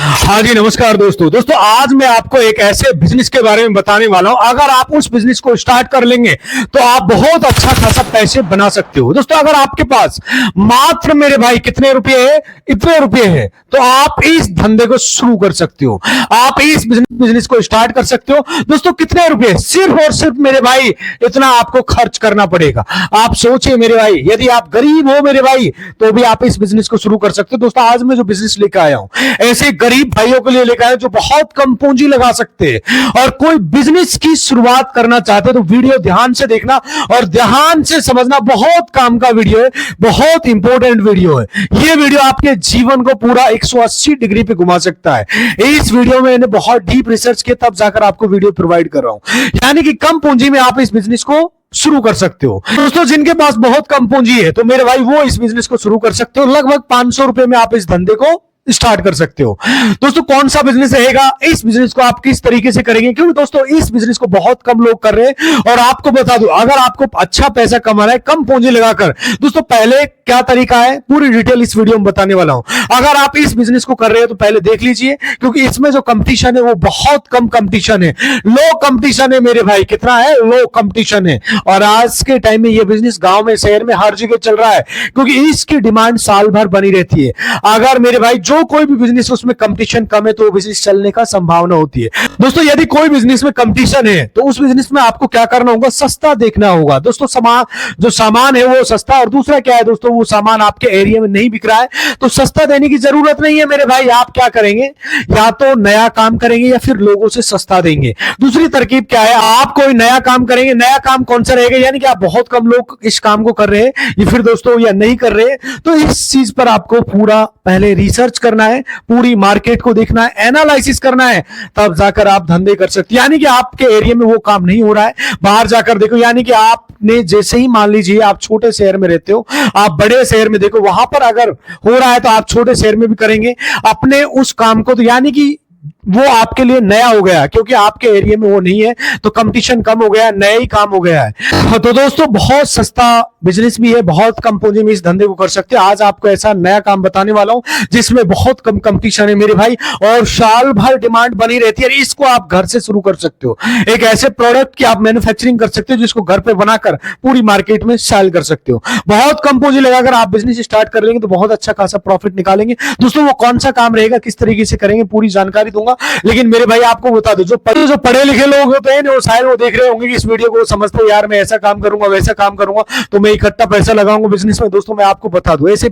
हाँ जी, नमस्कार दोस्तों आज मैं आपको एक ऐसे बिजनेस के बारे में बताने वाला हूं। अगर आप उस बिजनेस को स्टार्ट कर लेंगे तो आप बहुत अच्छा खासा पैसे बना सकते हो। दोस्तों अगर आपके पास मात्र मेरे भाई कितने रुपए है, इतने रुपए है, तो आप इस धंधे को शुरू कर सकते हो। आप इस बिजनेस को स्टार्ट कर सकते हो। दोस्तों कितने रुपए, सिर्फ और सिर्फ मेरे भाई इतना आपको खर्च करना पड़ेगा। आप सोचिए मेरे भाई, यदि आप गरीब हो मेरे भाई तो भी आप इस बिजनेस को शुरू कर सकते हो। दोस्तों आज मैं जो बिजनेस लेकर आया हूं ऐसे गरीब भाइयों के लिए लेकर आया जो बहुत कम पूंजी लगा सकते हैं और कोई बिजनेस की शुरुआत करना चाहते हैं तो वीडियो ध्यान से देखना और ध्यान से समझना। बहुत काम का वीडियो है, बहुत इंपॉर्टेंट वीडियो है। यह वीडियो आपके जीवन को पूरा 180 डिग्री पे घुमा सकता है। इस वीडियो में मैंने बहुत डीप रिसर्च किया तब जाकर आपको वीडियो प्रोवाइड कर रहा हूं। यानी कि कम पूंजी में आप इस बिजनेस को शुरू कर सकते हो। दोस्तों जिनके पास बहुत कम पूंजी है तो मेरे भाई वो इस बिजनेस को शुरू कर सकते हो। लगभग 500 रुपए में आप इस धंधे को स्टार्ट कर सकते हो। दोस्तों कौन सा बिजनेस रहेगा, इस बिजनेस को आप किस तरीके से करेंगे, क्योंकि दोस्तों इस बिजनेस को बहुत कम लोग कर रहे हैं। और आपको बता दूं, अगर आपको अच्छा पैसा कमाना है कम पूंजी लगाकर, दोस्तों पहले क्या तरीका है पूरी डिटेल इस वीडियो में बताने वाला हूं। अगर आप इस बिजनेस को कर रहे हो तो पहले देख लीजिए, क्योंकि इसमें जो कंपटीशन है वो बहुत कम कंपटीशन है, लो कंपटीशन है मेरे भाई। कितना है? लो कंपटीशन है। और आज के टाइम में ये बिजनेस गांव में, शहर में, हर जगह चल रहा है, क्योंकि इसकी डिमांड साल भर बनी रहती है। अगर मेरे भाई जो कोई भी बिजनेस उसमें कंपटीशन कम है तो वो बिजनेस चलने का संभावना होती है। दोस्तों यदि कोई बिजनेस में कंपटीशन है तो उस बिजनेस में आपको क्या करना होगा, सस्ता देखना होगा। दोस्तों जो सामान है वो सस्ता, और दूसरा क्या है दोस्तों, वो सामान आपके एरिया में नहीं बिक रहा है तो सस्ता देने की जरूरत नहीं है मेरे भाई। आप क्या करेंगे, या तो नया काम करेंगे या फिर लोगों से सस्ता देंगे। दूसरी तरकीब क्या है, आप कोई नया काम करेंगे। नया काम कौन सा रहेगा, यानी कि आप बहुत कम लोग इस काम को कर रहे हैं या फिर दोस्तों या नहीं कर रहे हैं, तो इस चीज पर आपको पूरा पहले रिसर्च करना है, पूरी मार्केट को देखना है, एनालिसिस करना है, तब जाकर आप धंधे कर सकते हैं। यानी कि आपके एरिया में वो काम नहीं हो रहा है, बाहर जाकर देखो। यानी कि आपने जैसे ही मान लीजिए आप छोटे शहर में रहते हो, आप बड़े शहर में देखो, वहां पर अगर हो रहा है तो आप छोटे शहर में भी करेंगे अपने उस काम को। तो यानी कि वो आपके लिए नया हो गया, क्योंकि आपके एरिया में वो नहीं है तो कंपटीशन कम हो गया, नया ही काम हो गया है। तो दोस्तों बहुत सस्ता बिजनेस भी है, बहुत कम पूंजी में इस धंधे को कर सकते हैं। आज आपको ऐसा नया काम बताने वाला हूं जिसमें बहुत कम कंपटीशन है मेरे भाई और साल भर डिमांड बनी रहती है। इसको आप घर से शुरू कर सकते हो। एक ऐसे प्रोडक्ट की आप मैन्युफैक्चरिंग कर सकते हो जिसको घर पे बनाकर पूरी मार्केट में सेल कर सकते हो। बहुत कम पूंजी लगाकर आप बिजनेस स्टार्ट कर लेंगे तो बहुत अच्छा खासा प्रॉफिट निकालेंगे। दोस्तों वो कौन सा काम रहेगा, किस तरीके से करेंगे, पूरी जानकारी दूंगा। लेकिन मेरे भाई आपको बता दो, जो पढ़े लिखे लोग होते हैं वो शायद वो देख रहे होंगे कि इस वीडियो को समझते हैं, यार मैं ऐसा काम करूंगा वैसा काम करूंगा तो मैं इकट्ठा पैसा लगाऊंगा बिजनेस में। दोस्तों मैं आपको बता दूं, ऐसे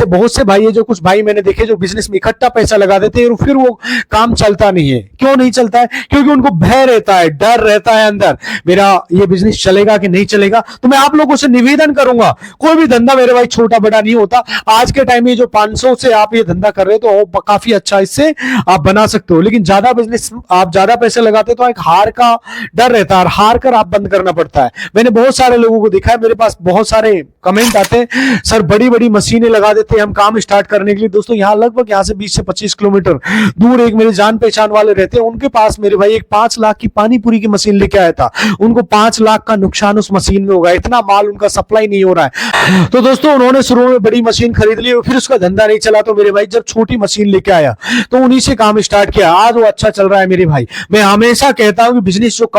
बहुत से भाई है, जो कुछ भाई मैंने देखे जो बिजनेस में इकट्ठा पैसा लगा देते हैं और फिर वो काम चलता नहीं है। क्यों नहीं चलता है? क्योंकि उनको भय रहता है, डर रहता है अंदर, मेरा ये बिजनेस चलेगा कि नहीं चलेगा। तो मैं आप लोगों से निवेदन करूंगा, कोई भी धंधा मेरे भाई छोटा बड़ा नहीं होता। आज के टाइम में जो 500 से आप ये धंधा कर रहे हो तो काफी अच्छा इससे आप बना सकते हो। लेकिन ज्यादा बिजनेस आप ज्यादा पैसे लगाते तो एक हार का डर रहता है और हार कर आप बंद करना पड़ता है। मैंने बहुत सारे लोगों को देखा है, मेरे पास बहुत सारे कमेंट आते हैं, सर बड़ी बड़ी मशीनें लगा देते हैं हम काम स्टार्ट करने के लिए। दोस्तों यहाँ लगभग यहाँ से 20 से 25 किलोमीटर दूर एक मेरे जान पहचान वाले रहते हैं, उनके पास मेरे भाई एक 5 लाख की पानी पूरी की मशीन लेके आया था। उनको 5 लाख का नुकसान उस मशीन में होगा, इतना माल उनका सप्लाई नहीं हो रहा है। तो दोस्तों उन्होंने शुरू में बड़ी मशीन खरीद ली, फिर उसका धंधा नहीं चला तो मेरे भाई जब छोटी मशीन लेके आया तो उन्हीं से काम स्टार्ट किया। आज वो अच्छा चल रहा है मेरे भाई। मैं हमेशा कहता हूं कि बिजनेस जो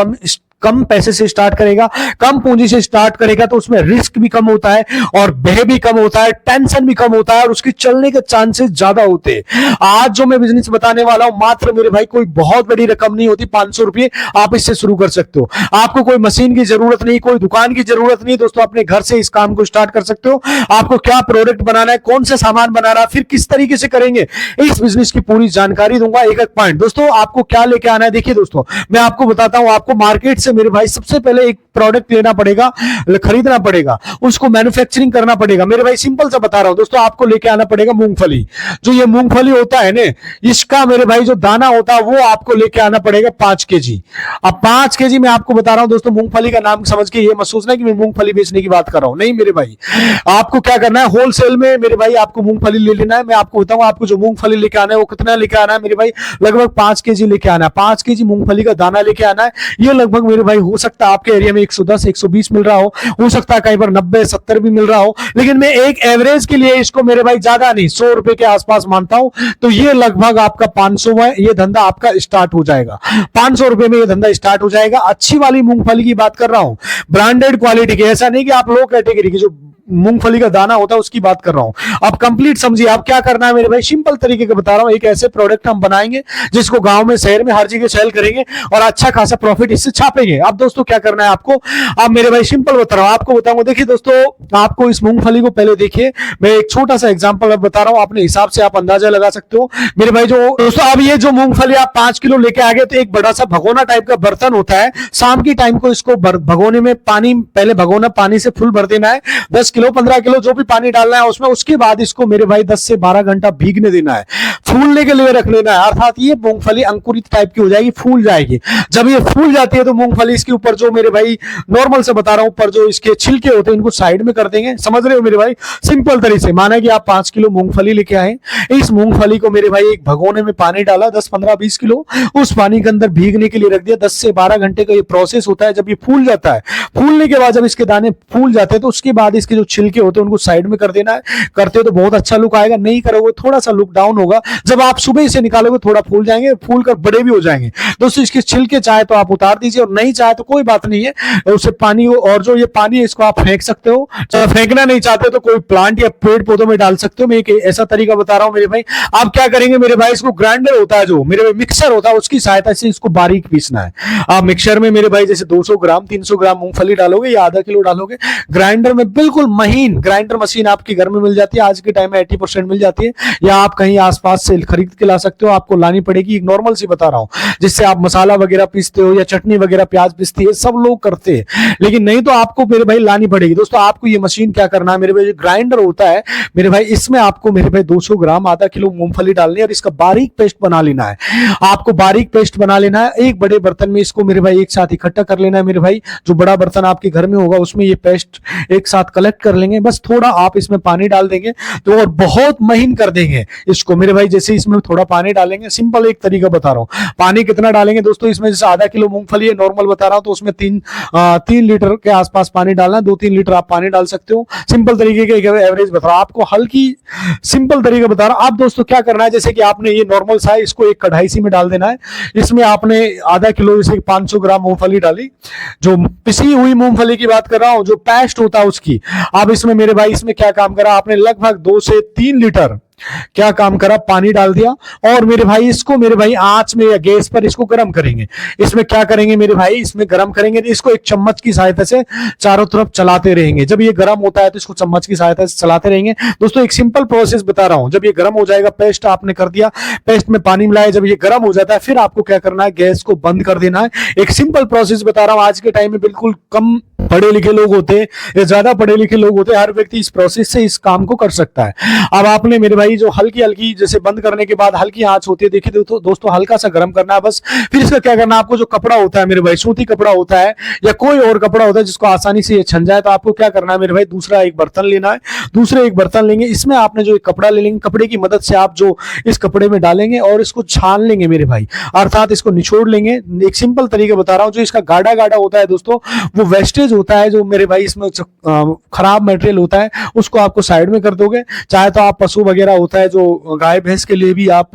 कम पैसे से स्टार्ट करेगा, कम पूंजी से स्टार्ट करेगा तो उसमें रिस्क भी कम होता है और भय भी कम होता है, टेंशन भी कम होता है और उसके चलने के चांसेस ज्यादा होते हैं। आज जो मैं बिजनेस बताने वाला हूं मात्र मेरे भाई कोई बहुत बड़ी रकम नहीं होती, 500 रुपए आप इससे शुरू कर सकते हो। आपको कोई मशीन की जरूरत नहीं, कोई दुकान की जरूरत नहीं। दोस्तों अपने घर से इस काम को स्टार्ट कर सकते हो। आपको क्या प्रोडक्ट बनाना है, कौन से सामान बनाना है, फिर किस तरीके से करेंगे, इस बिजनेस की पूरी जानकारी दूंगा एक एक पॉइंट। दोस्तों आपको क्या लेके आना है, देखिए दोस्तों मैं आपको बताता हूं। आपको मार्केट मेरे भाई सबसे पहले एक प्रोडक्ट लेना पड़ेगा, खरीदना पड़ेगा, उसको मैन्युफैक्चरिंग करना पड़ेगा। मेरे भाई सिंपल सा बता रहा हूं दोस्तों, आपको लेके आना पड़ेगा मूंगफली। जो ये मूंगफली होता है ना, इसका मेरे भाई जो दाना होता है वो आपको लेके आना पड़ेगा 5 केजी। अब 5 केजी मैं आपको बता रहा हूं दोस्तों, मूंगफली का नाम समझ के ये मत सोचना कि मैं मूंगफली बेचने की बात कर रहा हूं, नहीं मेरे भाई। आपको क्या करना है, होलसेल में मेरे भाई आपको मूंगफली ले लेना है। मैं आपको बताऊं आपको जो मूंगफली लेके आना है वो कितना लेके आना है मेरे भाई, लगभग 5 केजी लेके आना है। 5 केजी मूंगफली का दाना लेके आना है। ये लगभग मेरे मेरे भाई हो सकता है आपके एरिया में 110 120 मिल रहा हो सकता है कहीं पर 90 70 भी मिल रहा हो, लेकिन मैं एक एवरेज के लिए इसको मेरे भाई ज्यादा नहीं 100 रुपए के आसपास मानता हूं। तो ये लगभग आपका 500 में ये धंधा आपका स्टार्ट हो जाएगा, 500 रुपए में ये धंधा स्टार्ट हो जाएगा। अच्छी वाली मूंगफली की बात कर रहा हूं, ब्रांडेड क्वालिटी की, ऐसा नहीं कि आप लो कैटेगरी की जो मूंगफली का दाना होता है उसकी बात कर रहा हूं। आप कंप्लीट समझिए आप क्या करना है मेरे भाई, सिंपल तरीके का बता रहा हूं। एक ऐसे प्रोडक्ट हम बनाएंगे जिसको गांव में शहर में हर जगह सेल करेंगे और अच्छा खासा प्रॉफिट इससे छापेंगे। अब दोस्तों क्या करना है आपको, आप मेरे भाई सिंपल बता रहा हूं, आपको बताऊंगा। देखिए दोस्तों, आपको इस मूंगफली को पहले देखिए, मैं एक छोटा सा एग्जांपल अब बता रहा हूं, अपने हिसाब से आप अंदाजा लगा सकते हो मेरे भाई। जो दोस्तों अब ये जो मूंगफली आप 5 किलो लेके आ गए, तो एक बड़ा सा भगोना टाइप का बर्तन होता है, शाम की टाइम को इसको भगोने में पानी, पहले भगोना पानी से फुल भर देना है, 10 किलो 15 किलो जो भी पानी डालना है उसमें। उसके बाद इसको मेरे भाई 10 से 12 घंटा भीगने देना है, फूलने के लिए रख लेना है, अर्थात ये मूंगफली अंकुरित टाइप की हो जाएगी, फूल जाएगी। जब ये फूल जाती है तो मूंगफली इसके ऊपर जो मेरे भाई नॉर्मल से बता रहा हूं, ऊपर जो इसके छिलके होते हैं इनको साइड में कर देंगे, समझ रहे हो मेरे भाई। सिंपल तरीके से माना कि आप 5 किलो मूंगफली लेके आए, इस मूंगफली को मेरे भाई एक भगोने में पानी डाला 10 15 20 किलो, उस पानी के अंदर भीगने के लिए रख दिया। 10 से 12 घंटे का ये प्रोसेस होता है। जब ये फूल जाता है, फूलने के बाद जब इसके दाने फूल जाते हैं तो उसके बाद इसके जो छिलके होते हैं उनको साइड में कर देना है। करते हो तो बहुत अच्छा लुक आएगा, नहीं करोगे थोड़ा सा लुक डाउन होगा। जब आप सुबह से निकालोगे थोड़ा फूल जाएंगे, फूल कर बड़े भी हो जाएंगे। दोस्तों इसके छिलके चाहे तो आप उतार दीजिए और नहीं चाहे तो कोई बात नहीं है, उससे पानी और जो ये पानी है इसको आप फेंक सकते हो। फेंकना नहीं चाहते तो कोई प्लांट या पेड़ पौधों में डाल सकते हो। मैं एक ऐसा तरीका बता रहा हूं मेरे भाई। आप क्या करेंगे मेरे भाई, इसको ग्राइंडर होता है जो मेरे भाई मिक्सर होता है, उसकी सहायता से इसको बारीक पीसना है। आप मिक्सर में मेरे भाई जैसे 200 ग्राम 300 ग्राम मूंगफली डालोगे या आधा किलो डालोगे, ग्राइंडर में बिल्कुल महीन ग्राइंडर मशीन आपके घर में मिल जाती है, आज के टाइम में 80% मिल जाती है, या आप कहीं आसपास से खरीद के ला सकते हो। आपको लानी पड़ेगी, एक नॉर्मल सी बता रहा हूं, जिससे आप मसाला वगैरह पीसते हो या चटनी वगैरह प्याज पीसती है, सब लोग करते हैं, लेकिन नहीं तो आपको मेरे भाई लानी पड़ेगी। दोस्तों आपको ये मशीन क्या करना है मेरे भाई, ग्राइंडर होता है मेरे भाई, इसमें आपको मेरे भाई 200 ग्राम आधा किलो मूंगफली डालनी है और इसका बारीक पेस्ट बना लेना है। आपको बारीक पेस्ट बना लेना है। एक बड़े बर्तन में इसको मेरे भाई एक साथ इकट्ठा कर लेना है मेरे भाई। जो बड़ा बर्तन आपके घर में होगा उसमें ये पेस्ट एक साथ कलेक्ट कर लेंगे। बस थोड़ा आप इसमें पानी डाल देंगे तो और बहुत महीन कर देंगे इसको मेरे भाई। जैसे इसमें थोड़ा पानी डालेंगे, सिंपल एक तरीका बता रहा हूं। पानी कितना डालेंगे दोस्तों, इसमें जैसे आधा किलो मूंगफली है, नॉर्मल बता रहा हूं, तो उसमें 3 लीटर के आसपास पानी डालना है। 2-3 लीटर आप पानी डाल सकते हो। सिंपल तरीके का एवरेज बता रहा हूं आपको, हल्की सिंपल तरीका बता रहा हूं। आप दोस्तों क्या करना है, जैसे कि आपने ये नॉर्मल सा है, इसको एक कढ़ाई सी में डाल देना है। इसमें आपने आधा किलो जैसे 500 ग्राम मूंगफली डाली, जो पिसी हुई मूंगफली की बात कर रहा हूं, जो पेस्ट होता है उसकी। आप इसमें मेरे भाई इसमें क्या काम करा आपने, लगभग 2 से 3 लीटर क्या काम करा, पानी डाल दिया। और मेरे भाई इसको मेरे भाई आंच में या गैस पर इसको गर्म करेंगे। इसमें क्या करेंगे मेरे भाई, इसमें गर्म करेंगे, इसको एक चम्मच की सहायता से चारों तरफ चलाते रहेंगे। जब ये गर्म होता है तो इसको चम्मच की सहायता से चलाते रहेंगे। दोस्तों एक सिंपल प्रोसेस बता रहा हूं, जब ये गर्म हो जाएगा, पेस्ट आपने कर दिया, पेस्ट में पानी मिलाया, जब ये गर्म हो जाता है फिर आपको क्या करना है, गैस को बंद कर देना है। एक सिंपल प्रोसेस बता रहा हूं। आज के टाइम में बिल्कुल कम पढ़े लिखे लोग होते हैं या ज्यादा पढ़े लिखे लोग होते हैं, हर व्यक्ति इस प्रोसेस से इस काम को कर सकता है। अब आपने मेरे भाई जो हल्की हल्की जैसे बंद करने के बाद हल्की आंच होती है, देखिए दोस्तों हल्का सा गर्म करना है बस। फिर इसका क्या करना है, आपको जो कपड़ा होता है मेरे भाई, सूती कपड़ा होता है या कोई और कपड़ा होता है जिसको आसानी से ये छन जाए, तो आपको क्या करना है मेरे भाई, दूसरा एक बर्तन लेना है। दूसरे एक बर्तन लेंगे, इसमें आपने जो एक कपड़ा ले लेंगे, कपड़े की मदद से आप जो इस कपड़े में डालेंगे और इसको छान लेंगे मेरे भाई, अर्थात इसको निचोड़ लेंगे। एक सिंपल तरीका बता रहा हूं, जो इसका गाढ़ा गाढ़ा होता है दोस्तों, वो वेस्टेज होता है, जो मेरे भाई इसमें खराब मटेरियल होता है, उसको आपको साइड में कर दोगे। चाहे तो आप पशु वगैरह होता है जो गाय भैंस के लिए भी आप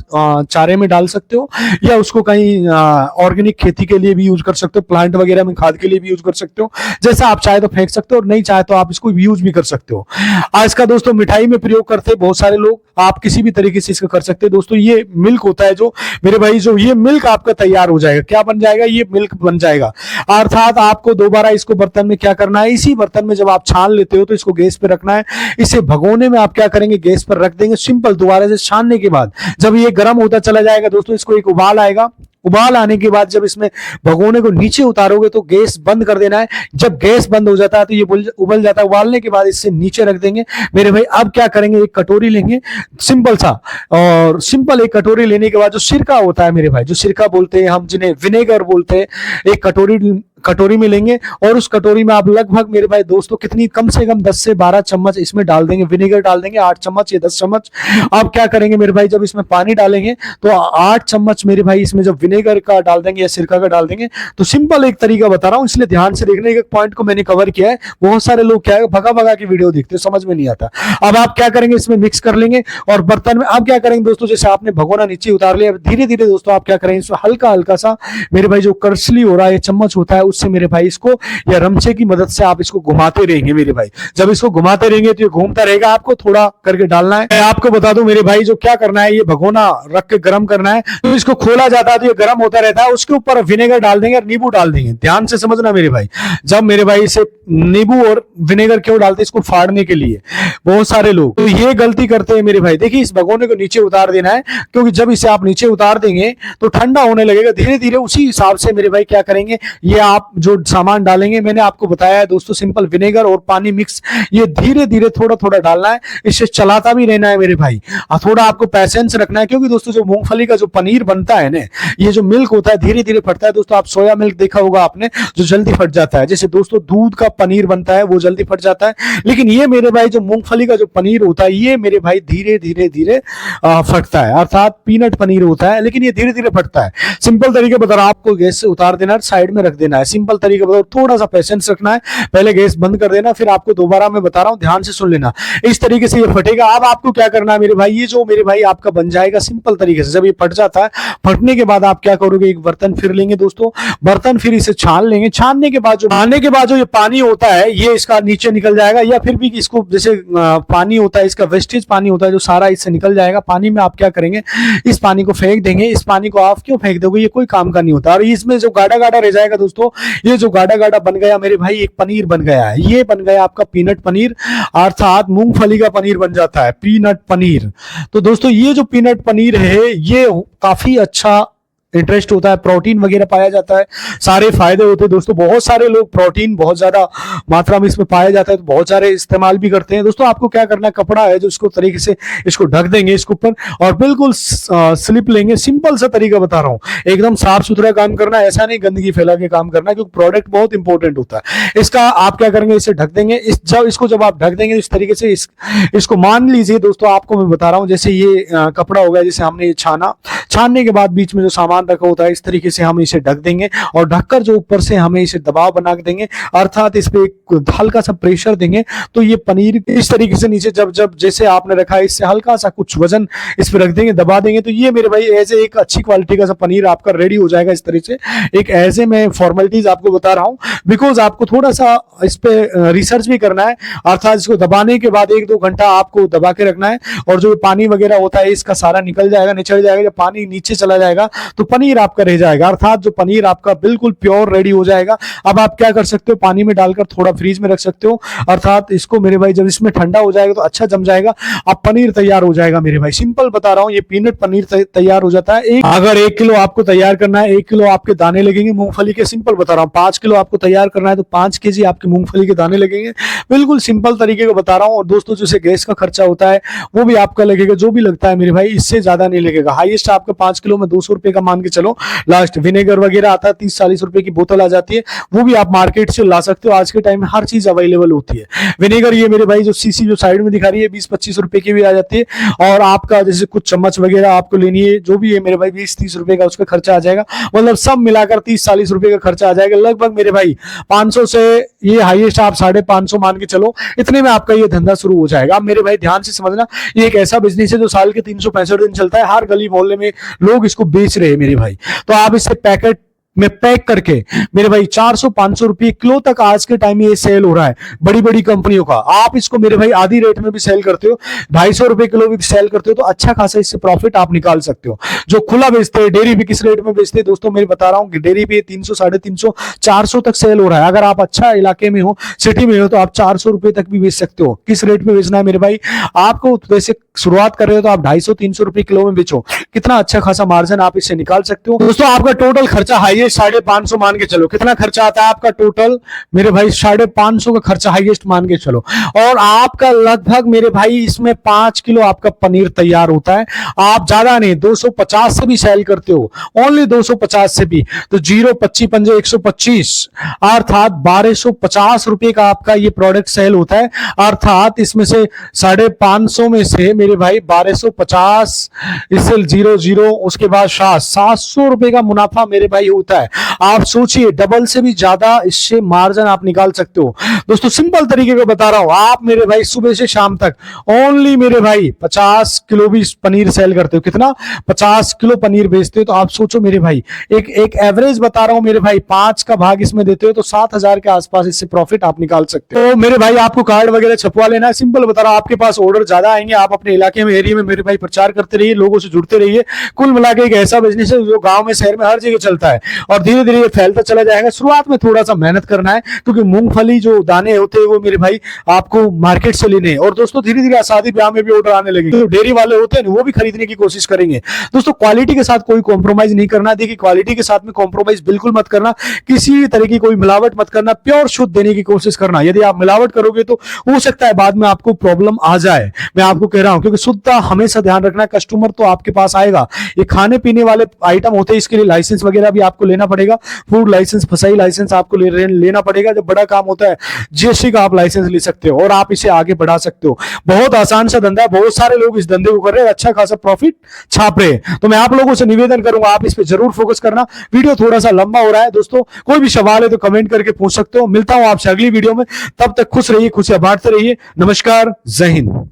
चारे में डाल सकते हो, या उसको कहीं ऑर्गेनिक खेती के लिए भी यूज कर सकते हो, प्लांट वगैरह में खाद के लिए भी यूज कर सकते हो। जैसा आप चाहे तो फेंक सकते हो और नहीं चाहे तो आप इसको यूज भी कर सकते हो। आज का दोस्तों मिठाई में प्रयोग करते हैं बहुत सारे लोग, आप किसी भी तरीके से इसको कर सकते हैं। दोस्तों ये मिल्क होता है जो मेरे भाई, जो ये मिल्क आपका तैयार हो जाएगा। क्या बन जाएगा, ये मिल्क बन जाएगा। अर्थात आपको दोबारा इसको बर्तन में क्या करना है, इसी बर्तन में जब आप छान लेते हो तो इसको गैस पे रखना है। इसे भगोने में आप क्या करेंगे, गैस पर रख देंगे। सिंपल दोबारा से छानने के बाद जब ये गर्म होता चला जाएगा दोस्तों, इसको एक उबाल आएगा। उबाल आने के बाद जब इसमें भगोने को नीचे उतारोगे तो गैस बंद कर देना है। जब गैस बंद हो जाता है तो ये उबल जाता है। उबालने के बाद इससे नीचे रख देंगे मेरे भाई। अब क्या करेंगे, एक कटोरी लेंगे सिंपल सा, और सिंपल एक कटोरी लेने के बाद जो सिरका होता है मेरे भाई, जो सिरका बोलते हैं हम, जिन्हें विनेगर बोलते हैं, एक कटोरी कटोरी में लेंगे और उस कटोरी में आप लगभग मेरे भाई दोस्तों कितनी, कम से कम 10 से 12 चम्मच इसमें डाल देंगे, विनेगर डाल देंगे 8 चम्मच या 10 चम्मच। आप क्या करेंगे मेरे भाई, जब इसमें पानी डालेंगे तो 8 चम्मच मेरे भाई इसमें जब विनेगर का डाल देंगे या सिरका का डाल देंगे। तो सिंपल एक तरीका बता रहा हूं, इसलिए ध्यान से देखने, एक पॉइंट को मैंने कवर किया है। बहुत सारे लोग क्या है भगा भगा के वीडियो देखते हैं, समझ में नहीं आता। अब आप क्या करेंगे, इसमें मिक्स कर लेंगे और बर्तन में आप क्या करेंगे दोस्तों, जैसे आपने भगोना नीचे उतार लिया, धीरे धीरे दोस्तों आप क्या करेंगे, इसमें हल्का हल्का सा मेरे भाई जो करछली हो रहा है, चम्मच होता है, उससे मेरे भाई इसको या रमचे की मदद से आप इसको घुमाते रहेंगे मेरे भाई। जब इसको घुमाते रहेंगे तो ये घूमता रहेगा, आपको थोड़ा करके डालना है। मैं आपको बता दूं मेरे भाई, जो क्या करना है, ये भगोना रख के गर्म करना है, तो इसको खोला जाता है तो ये गर्म होता रहता है, उसके ऊपर विनेगर डाल देंगे और नींबू डाल देंगे। ध्यान से समझना मेरे भाई, जब मेरे भाई इसे नींबू और विनेगर क्यों डालते हैं, इसको फाड़ने के लिए। बहुत सारे लोग तो ये गलती करते हैं मेरे भाई। देखिए इस भगोने को नीचे उतार देना है, क्योंकि जब इसे आप नीचे उतार देंगे तो ठंडा होने लगेगा धीरे धीरे। उसी हिसाब से मेरे भाई क्या करेंगे, ये आप जो सामान डालेंगे, मैंने आपको बताया है दोस्तों, सिंपल विनेगर और पानी मिक्स, ये धीरे धीरे थोड़ा थोड़ा डालना है, इससे चलाता भी रहना है मेरे भाई। थोड़ा आपको पैसेंस रखना है, क्योंकि दोस्तों जो मूंगफली का जो पनीर बनता है ना, ये जो मिल्क होता है धीरे धीरे फटता है दोस्तों। आप सोया मिल्क देखा होगा आपने, जो जल्दी फट जाता है, जैसे दोस्तों दूध का पनीर बनता है वो जल्दी फट जाता है, लेकिन ये मेरे भाई जो मूंगफली का जो पनीर होता है, ये मेरे भाई धीरे धीरे धीरे फटता है, अर्थात पीनट पनीर होता है, लेकिन ये धीरे धीरे फटता है। सिंपल तरीके बता रहा हूं आपको, गैस से उतार देना है, साइड में रख देना है। सिंपल तरीके बताओ, थोड़ा सा पेशेंस रखना है, पहले गैस बंद कर देना, फिर आपको दोबारा मैं बता रहा हूं, ध्यान से सुन लेना। इस तरीके से ये फटेगा। अब आपको क्या करना है मेरे भाई, ये जो मेरे भाई आपका बन जाएगा सिंपल तरीके से, जब ये फट जाता है, फटने के बाद आप क्या करोगे, एक बर्तन फिर लेंगे दोस्तों, बर्तन फिर इसे छान लेंगे। छानने के बाद जो ये पानी होता है, ये इसका नीचे निकल जाएगा, या फिर भी इसको जैसे पानी होता है, इसका वेस्टेज पानी होता है जो सारा इससे निकल जाएगा। पानी में आप क्या करेंगे, इस पानी को फेंक देंगे। इस पानी को आप क्यों फेंक दोगे, ये कोई काम का नहीं होता। और इसमें जो गाढ़ा गाढ़ा रह जाएगा दोस्तों, ये जो गाढ़ा गाढ़ा बन गया मेरे भाई, एक पनीर बन गया है, ये बन गया आपका पीनट पनीर, अर्थात मूंगफली का पनीर बन जाता है, पीनट पनीर। तो दोस्तों ये जो पीनट पनीर है, ये काफी अच्छा इंटरेस्ट होता है, प्रोटीन वगैरह पाया जाता है, सारे फायदे होते हैं दोस्तों। बहुत सारे लोग प्रोटीन बहुत ज्यादा मात्रा में इसमें पाया जाता है, तो बहुत सारे इस्तेमाल भी करते हैं दोस्तों। आपको क्या करना है, कपड़ा है जो इसको तरीके से इसको ढक देंगे इसके ऊपर, और बिल्कुल स्लिप लेंगे। सिंपल सा तरीका बता रहा हूँ, एकदम साफ सुथरा काम करना है, ऐसा नहीं गंदगी फैला के काम करना है, क्योंकि प्रोडक्ट बहुत इंपॉर्टेंट होता है इसका। आप क्या करेंगे, इसे ढक देंगे। इसको जब आप ढक देंगे इस तरीके से, इसको मान लीजिए दोस्तों, आपको मैं बता रहा हूँ, जैसे ये कपड़ा हो गया, जैसे हमने ये छानने के बाद बीच में जो सामान रखा होता है, इस तरीके से हम इसे ढक देंगे, और ढककर जो ऊपर से हमें इसे दबाव बना देंगे, अर्थात इस पे एक हल्का सा प्रेशर देंगे, तो ये पनीर इस तरीके से नीचे जब जैसे आपने रखा है, इससे हल्का सा कुछ वजन इस पे रख देंगे, दबा देंगे, तो ये मेरे भाई ऐसे एक अच्छी क्वालिटी का सा पनीर आपका रेडी हो जाएगा। इस तरीके से एक ऐसे मैं फॉर्मेलिटीज आपको बता रहा हूं, बिकॉज आपको थोड़ा सा इस पे रिसर्च भी करना है, अर्थात इसको दबाने के बाद 1-2 घंटा आपको दबा के रखना है, और जो पानी वगैरह होता है इसका सारा निकल जाएगा, निचल जाएगा। जब पानी नीचे चला जाएगा तो पनीर आपका रह जाएगा, अर्थात जो पनीर आपका बिल्कुल प्योर रेडी हो जाएगा। अब आप क्या कर सकते हो, पानी में डालकर थोड़ा फ्रीज में रख सकते हो, अर्थात इसको मेरे भाई जब इसमें ठंडा हो जाएगा तो अच्छा जम जाएगा, अब पनीर तैयार हो जाएगा मेरे भाई। सिंपल बता रहा हूं, ये पीनट पनीर तैयार हो जाता है। अगर 1 किलो आपको तैयार करना है, 1 किलो आपके दाने लगेंगे मूंगफली के। सिंपल बता रहा हूं, 5 किलो आपको तैयार करना है तो 5 केजी आपके मूंगफली के दाने लगेंगे। बिल्कुल सिंपल तरीके को बता रहा हूं। और दोस्तों जैसे गैस का खर्चा होता है वो भी आपका लगेगा, जो भी लगता है मेरे भाई, इससे ज्यादा नहीं लगेगा। हाईएस्ट आपका 5 किलो में 200 रुपए का मान के चलो, लास्ट विनेगर वगैरह आता है 30-40 रुपए की बोतल आ जाती है, वो भी आप मार्केट से ला सकते हो। आज के टाइम में हर चीज अवेलेबल होती है। विनेगर ये मेरे भाई जो सीसी जो साइड में दिखा रही है 20-25 रुपए की भी आ जाती है, और आपका जैसे कुछ चम्मच वगैरह आपको लेनी है, जो भी है मेरे भाई 20-30 रुपए का उसका खर्चा आ जाएगा, मतलब सब मिलाकर 30-40 रुपए का खर्चा आ जाएगा लगभग मेरे भाई। 500 से ये हाईएस्ट आप 550 मान के चलो, इतने में आपका ये धंधा शुरू हो जाएगा। मेरे भाई ध्यान से समझना, ये एक ऐसा बिजनेस है जो साल के 365 दिन चलता है, हर गली मोहल्ले में लोग इसको बेच रहे हैं मेरे भाई। तो आप इससे पैकेट में पैक करके मेरे भाई 400-500 रुपए किलो तक आज के टाइम में ये सेल हो रहा है बड़ी बड़ी कंपनियों का। आप इसको मेरे भाई आधी रेट में भी सेल करते हो, 250 रुपए किलो भी सेल करते हो, तो अच्छा खासा इससे प्रॉफिट आप निकाल सकते हो। जो खुला बेचते हैं, डेयरी भी किस रेट में बेचते हैं दोस्तों, मैं बता रहा हूँ कि डेयरी पे 300, 350, 400 तक सेल हो रहा है। अगर आप अच्छा इलाके में हो, सिटी में हो, तो आप 400 रुपए तक भी बेच सकते हो। किस रेट में बेचना है मेरे भाई आपको, वैसे शुरुआत कर रहे हो तो आप 250-300 रुपए किलो में बेचो, कितना अच्छा खासा मार्जिन आप इससे निकाल सकते हो। दोस्तों आपका टोटल खर्चा हाईएस्ट ये 550 मान के चलो, कितना खर्चा आता है आपका टोटल मेरे भाई? 550 का खर्चा हाईएस्ट मान के चलो। और आपका लगभग मेरे भाई इसमें 5 किलो आपका पनीर तैयार होता है। आप ज्यादा नहीं, 250 से भी सेल करते हो, ओनली 250 से भी, तो 0 25 पंजे 125 अर्थात 1250 रुपए का आपका ये प्रोडक्ट सेल होता है। अर्थात इसमें से 550 में से मेरे भाई 1250 इससे 0 उसके बाद 700 रुपए का मुनाफा मेरे भाई होता है। आप सोचिए, डबल से भी ज्यादा इससे मार्जिन आप निकाल सकते हो। दोस्तों सिंपल तरीके को बता रहा हूं, आप मेरे भाई सुबह से शाम तक ओनली मेरे भाई 50 किलो भी पनीर सेल करते हो, कितना? 50 किलो पनीर बेचते हो, तो आप सोचो मेरे भाई, एक एवरेज बता रहा हूं मेरे भाई, 5 का भाग इसमें देते हो तो 7,000 के आसपास इससे प्रॉफिट आप निकाल सकते हो। तो मेरे भाई आपको कार्ड वगैरह छपवा लेना है, सिंपल बता रहा हूं, आपके पास ऑर्डर ज्यादा आएंगे, आप अपने इलाके में, एरिया में मेरे भाई प्रचार करते रहिए, लोगों से जुड़ते रहिए। कुल मिला के एक ऐसा बिजनेस है जो गांव में, शहर में, हर जगह चलता है और धीरे धीरे ये फैलता चला जाएगा। शुरुआत में थोड़ा सा मेहनत करना है, क्योंकि मूंगफली जो दाने होते हैं वो मेरे भाई आपको मार्केट से लेने हैं। और दोस्तों धीरे धीरे शादी ब्याह में भी ऑर्डर आने लगेंगे, तो डेयरी वाले होते हैं वो भी खरीदने की कोशिश करेंगे। दोस्तों क्वालिटी के साथ कोई कॉम्प्रोमाइज नहीं करना। देखिए क्वालिटी के साथ में कॉम्प्रोमाइज बिल्कुल मत करना, किसी भी तरह की कोई मिलावट मत करना, प्योर शुद्ध देने की कोशिश करना। यदि आप मिलावट करोगे तो हो सकता है बाद में आपको प्रॉब्लम आ जाए, मैं आपको कह रहा हूं, क्योंकि शुद्धता हमेशा ध्यान रखना। कस्टमर तो आपके पास आएगा, ये खाने पीने वाले आइटम होते हैं, इसके लिए लाइसेंस वगैरह भी आपको लेना पड़ेगा, फूड लाइसेंस, फसाई लाइसेंस आपको लेना पड़ेगा। जब बड़ा काम होता है जीएसटी का आप लाइसेंस ले सकते हो और आप इसे आगे बढ़ा सकते हो। बहुत आसान सा धंधा है, बहुत सारे लोग इस धंधे को कर रहे हैं, अच्छा खासा प्रॉफिट छाप रहे हैं। तो मैं आप लोगों से निवेदन करूंगा, आप इस पे जरूर फोकस करना। वीडियो थोड़ा सा लंबा हो रहा है दोस्तों, कोई भी सवाल है तो कमेंट करके पूछ सकते हो। मिलता हूं आपसे अगली वीडियो में, तब तक खुश रहिए, खुशियां बांटते रहिए। नमस्कार, जय हिंद।